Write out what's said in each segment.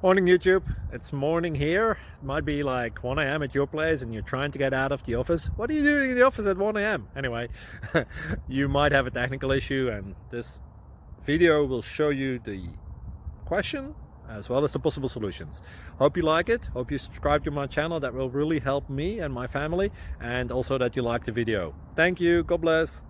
Morning YouTube, it's morning here. It might be like 1 a.m. at your place and you're trying to get out of the office. What are you doing in the office at 1 a.m? Anyway, you might have a technical issue and this video will show you the question as well as the possible solutions. Hope you like it, hope you subscribe to my channel. That will really help me and my family, and also that you like the video. Thank you, God bless.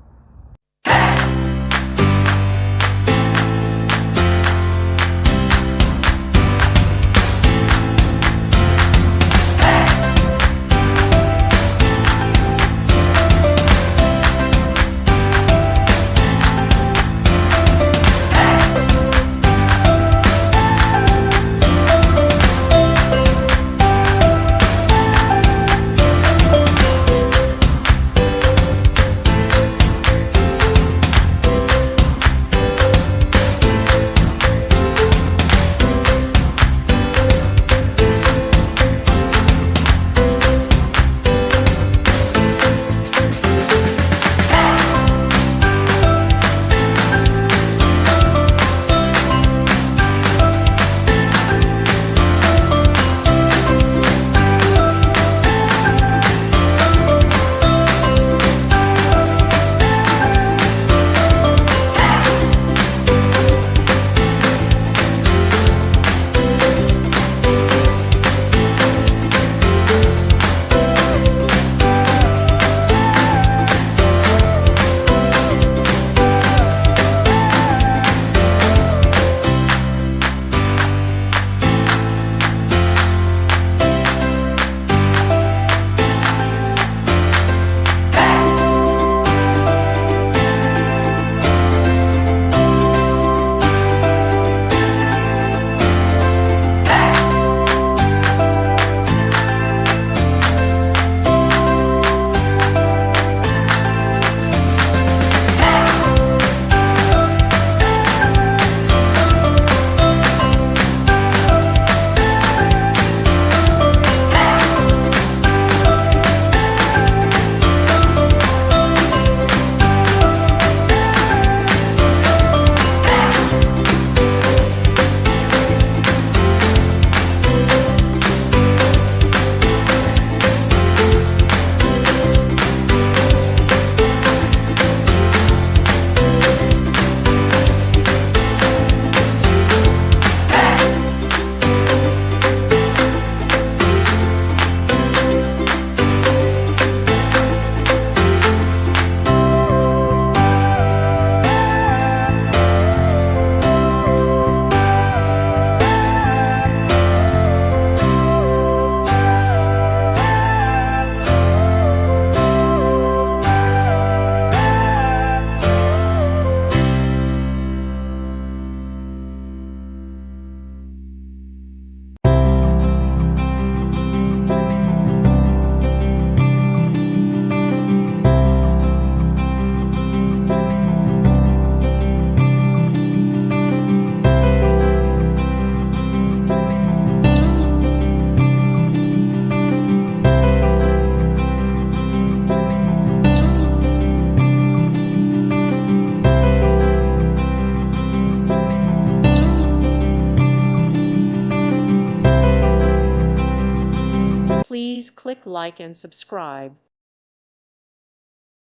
Please click like and subscribe.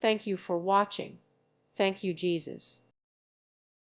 Thank you for watching. Thank you, Jesus.